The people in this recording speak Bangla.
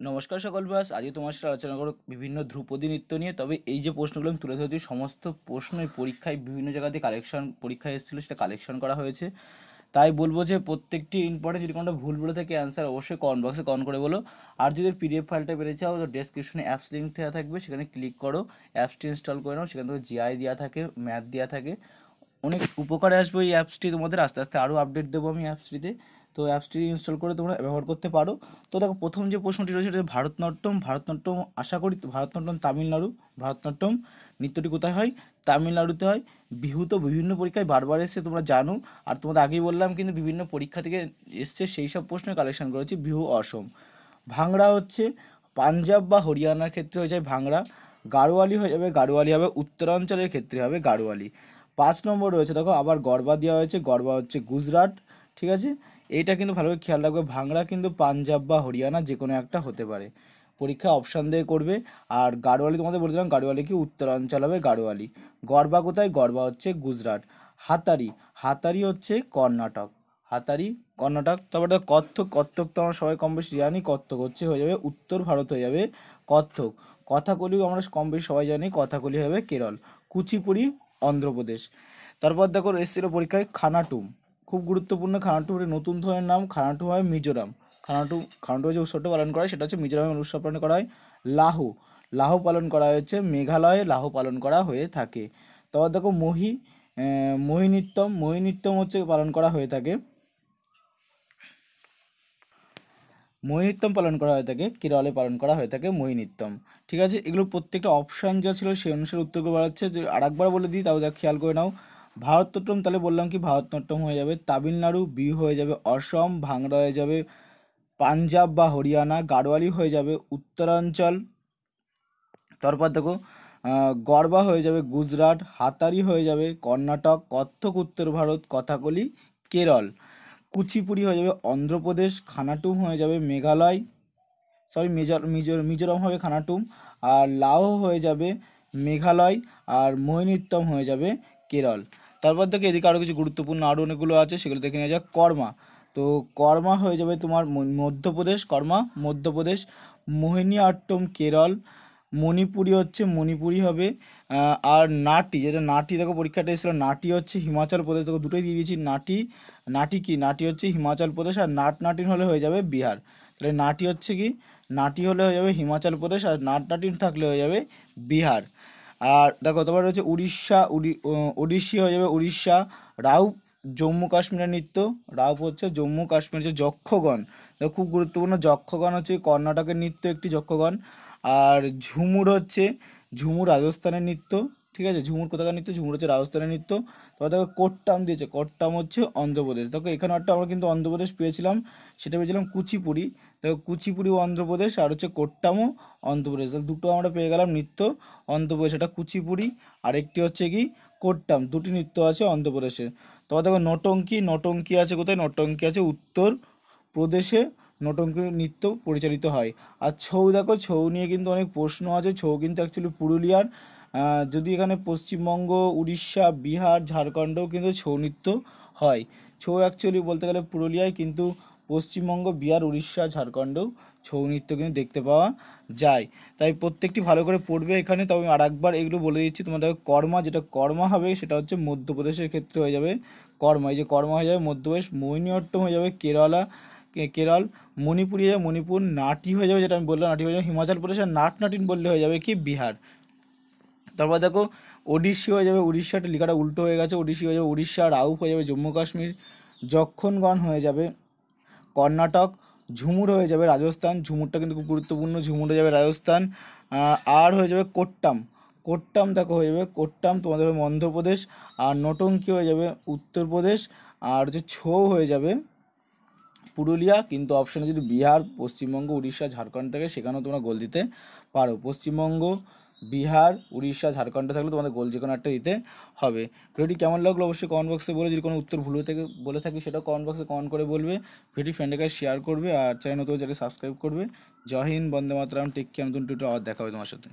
নমস্কার সকল ব্যাস, আজকে তোমার সাথে আলোচনা করো বিভিন্ন ধ্রুপদী নৃত্য নিয়ে। তবে এই যে প্রশ্নগুলো আমি তুলে ধরেছি সমস্ত প্রশ্নই পরীক্ষায় বিভিন্ন জায়গাতে কালেকশন পরীক্ষায় এসেছিলো, সেটা কালেকশন করা হয়েছে। তাই বলবো যে প্রত্যেকটি ইম্পর্টেন্ট, যদি কোনোটা ভুল বলে থাকে অ্যান্সার অবশ্যই কমেন্ট বক্সে কমেন্ট করে বলো। আর যদি পিডিএফ ফাইলটা পেতে চাও তো ডেসক্রিপশনে অ্যাপস লিঙ্ক দেওয়া থাকবে, সেখানে ক্লিক করো, অ্যাপসটি ইনস্টল করে নাও। সেখান থেকে জিআই দেওয়া থাকে, ম্যাথ দেওয়া থাকে, অনেক উপকারে আসবে এই অ্যাপসটি তোমাদের। আস্তে আস্তে আরও আপডেট দেবো আমি অ্যাপসটিতে, তো অ্যাপসটি ইনস্টল করে তোমরা ব্যবহার করতে পারো। তো দেখো, প্রথম যে প্রশ্নটি রয়েছে সেটা ভারতনাট্যম। ভারতনাট্যম আশা করি ভারতনাট্যম তামিলনাড়ু। ভারতনাট্যম নৃত্যটি কোথায় হয়? তামিলনাড়ুতে হয়। বিহু তো বিভিন্ন পরীক্ষায় বারবার এসছে, তোমরা জানো। আর তোমাদের আগেই বললাম কিন্তু বিভিন্ন পরীক্ষা থেকে এসছে, সেই সব প্রশ্নের কালেকশন করেছি। বিহু অসম। ভাংড়া হচ্ছে পাঞ্জাব বা হরিয়ানার ক্ষেত্রে হয়ে যায় ভাংড়া। গাড়োয়ালি হয়ে যাবে, গাড়োয়ালি হবে উত্তরাঞ্চলের ক্ষেত্রে হবে গাড়োয়ালি। 5 নম্বর রয়েছে, দেখো আবার গরবা দেওয়া হয়েছে, গরবা হচ্ছে গুজরাট। ঠিক আছে, এইটা কিন্তু ভালো করে খেয়াল রাখবে, ভাংড়া কিন্তু পাঞ্জাব বা হরিয়ানা যে কোনো একটা হতে পারে, পরীক্ষা অপশান দিয়ে করবে। আর গাড়োয়ালি তোমাদের বলে দিলাম, গাড়োয়ালি কি উত্তরাঞ্চল হবে গাড়োয়ালি। গরবা কোথায়? গরবা হচ্ছে গুজরাট। হাতারি, হাতারি হচ্ছে কর্ণাটক। হাতারি কর্ণাটক। তারপরে দেখো কত্থক, কত্থক তো আমরা সবাই কম বেশি জানি, কত্থক হচ্ছে হয়ে যাবে উত্তর ভারত হয়ে যাবে কত্থক। কথাকলিও আমরা কম বেশি সবাই জানি, কথাকলি হবে কেরল। কুচিপুড়ি অন্ধ্রপ্রদেশ। তারপর দেখো এসেছিল পরীক্ষায় খানাটুম, খুব গুরুত্বপূর্ণ। খানাটুম একটা নতুন ধরনের নাম, খানাটুম হয় মিজোরাম। খানাটুম, খানাটুম যে উৎসবটা পালন করা হয় সেটা হচ্ছে মিজোরামের উৎসব পালন করা হয়। লাহু, লাহু পালন করা হয়েছে মেঘালয়ে, লাহু পালন করা হয়ে থাকে। তারপর দেখো মোহিনীত্তম, মোহিনীত্তম হচ্ছে পালন করা হয়ে থাকে, মোহিনীত্তম পালন করা হয়ে থাকে কেরলে, পালন করা হয়ে থাকে মোহিনীত্তম। ঠিক আছে, এগুলো প্রত্যেকটা অপশান যা ছিল সেই অনুসারে উত্তরগুলো বলা হচ্ছে। যে আরেকবার বলে দিই, তাও যা খেয়াল করে নাও। ভারতনাট্যম, তাহলে বললাম কি ভারতনাট্যম হয়ে যাবে তামিলনাড়ু, বিহু হয়ে যাবে অসম, ভাংড়া হয়ে যাবে পাঞ্জাব বা হরিয়ানা, গাড়োয়ালি হয়ে যাবে উত্তরাঞ্চল। তারপর দেখো গরবা হয়ে যাবে গুজরাট, হাতারি হয়ে যাবে কর্ণাটক, কত্থক উত্তর ভারত, কথাকলি কেরল, কুচিপুড়ি হয়ে যাবে অন্ধ্রপ্রদেশ, খানাটুম হয়ে যাবে মেঘালয়, সরি মিজোরাম হবে খানাটুম, আর লাও হয়ে যাবে মেঘালয়, আর মোহিনীত্তম হয়ে যাবে কেরল। তারপর থেকে এদিকে আরও কিছু গুরুত্বপূর্ণ আরও অনেকগুলো আছে, সেগুলো দেখে নেওয়া যাক। কর্মা, তো কর্মা হয়ে যাবে তোমার মধ্যপ্রদেশ, কর্মা মধ্যপ্রদেশ। মোহিনী আট্টম কেরল। মণিপুরি হচ্ছে মণিপুরি হবে। আর নাটি, যেটা নাটি দেখো পরীক্ষাটা এসেছিলো, নাটি হচ্ছে হিমাচল প্রদেশ। দেখো দুটোই দিয়ে দিয়েছি, নাটি, নাটি কি নাটি হচ্ছে হিমাচল প্রদেশ, আর নাটিন হলে হয়ে যাবে বিহার। তাহলে নাটি হচ্ছে কি, নাটি হলে হয়ে যাবে হিমাচল প্রদেশ, আর নাটিন থাকলে হয়ে যাবে বিহার। আর দেখো তোমার রয়েছে উড়িষ্যা, ওড়িশি হয়ে যাবে উড়িষ্যা। রাউপ জম্মু কাশ্মীরের নৃত্য, রাউপ হচ্ছে জম্মু কাশ্মীরের। যে যক্ষগণ, দেখো খুব গুরুত্বপূর্ণ, যক্ষগণ হচ্ছে কর্ণাটকের নৃত্য একটি যক্ষগণ। আর ঝুমুর হচ্ছে, ঝুমুর রাজস্থানের নৃত্য। ঠিক আছে, ঝুমুর কোথাকার নৃত্য? ঝুমুর হচ্ছে রাজস্থানের নৃত্য। তারপর দেখো কোট্টাম দিয়েছে, কোট্টাম হচ্ছে অন্ধ্রপ্রদেশ। দেখো এখানে একটা আমরা কিন্তু অন্ধ্রপ্রদেশ পেয়েছিলাম, সেটা পেয়েছিলাম কুচিপুড়ি। দেখো কুচিপুড়ি অন্ধ্রপ্রদেশ, আর হচ্ছে কোট্টামও অন্ধ্রপ্রদেশ। তাহলে দুটো আমরা পেয়ে গেলাম নৃত্য অন্ধ্রপ্রদেশ, এটা কুচিপুড়ি, আরেকটি হচ্ছে কি কোট্টাম। দুটি নৃত্য আছে অন্ধ্রপ্রদেশে। তারপর দেখো নটঙ্কি, নটঙ্কি আছে কোথায়? নটঙ্কি আছে উত্তর প্রদেশে, নটঙ্কি নৃত্য পরিচালিত হয়। আর ছৌ, দেখো ছৌ নিয়ে কিন্তু অনেক প্রশ্ন আছে। ছৌ কিন্তু অ্যাকচুয়ালি পুরুলিয়ার, যদি এখানে পশ্চিমবঙ্গ, উড়িষ্যা, বিহার, ঝাড়খণ্ডেও কিন্তু ছৌ নৃত্য হয়। ছৌ অ্যাকচুয়ালি বলতে গেলে পুরুলিয়ায়, কিন্তু পশ্চিমবঙ্গ, বিহার, উড়িষ্যা, ঝাড়খণ্ডেও ছৌ নৃত্য কিন্তু দেখতে পাওয়া যায়। তাই প্রত্যেকটি ভালো করে পড়বে এখানে। তবে আর একবার এগুলো বলে দিচ্ছি তোমাদের। কর্মা, যেটা কর্মা হবে সেটা হচ্ছে মধ্যপ্রদেশের ক্ষেত্রে হয়ে যাবে কর্মা। এই যে কর্মা হয়ে যাবে মধ্যপ্রদেশ। মোহিনীঅট্টম হয়ে যাবে কেরালা, কেরল। মণিপুরি হয়ে যাবে মণিপুর। নাটি হয়ে যাবে, যেটা আমি বললাম নাটি হয়ে যাবে হিমাচল প্রদেশ। আর নাটিন বললে হয়ে যাবে কি বিহার। তারপর দেখো ওডিশি হয়ে যাবে উড়িষ্যাটা, লেখাটা উল্টো হয়ে গেছে, ওডিশি হয়ে যাবে উড়িষ্যা। রাউফ হয়ে যাবে জম্মু কাশ্মীর। যক্ষণগণ হয়ে যাবে কর্ণাটক। ঝুমুর হয়ে যাবে রাজস্থান, ঝুমুরটা কিন্তু খুব গুরুত্বপূর্ণ, ঝুমুর হয়ে যাবে রাজস্থান। আর হয়ে যাবে কোট্টাম, কোট্টাম দেখো হয়ে যাবে কোট্টাম তোমাদের মধ্যপ্রদেশ। আর নটঙ্কি হয়ে যাবে উত্তরপ্রদেশ। আর হচ্ছে ছৌ হয়ে যাবে পুরুলিয়া। কিন্তু অপশানে যদি বিহার, পশ্চিমবঙ্গ, উড়িষ্যা, ঝাড়খণ্ড থাকে সেখানেও তোমরা গোল দিতে পারো। পশ্চিমবঙ্গ, বিহার, উড়িষ্যা, ঝাড়খণ্ড থাকলে তোমাদের গোল যে কোনো একটা দিতে হবে। ভিডিওটি কেমন লাগলো অবশ্যই কমেন্ট বক্সে বলে, যদি কোনো উত্তর ভুল থেকে বলে থাকি সেটাও কমেন্ট বক্সে কমেন্ট করে বলবে। ভিডিও ফ্রেন্ডের কাছে শেয়ার করবে, আর চ্যানেল নতুন চ্যানেল সাবস্ক্রাইব করবে। জয় হিন্দ, বন্দে মাতরম, টেক কেয়ার। নতুন টিউটোরিয়াল আবার দেখা হবে তোমার সাথে।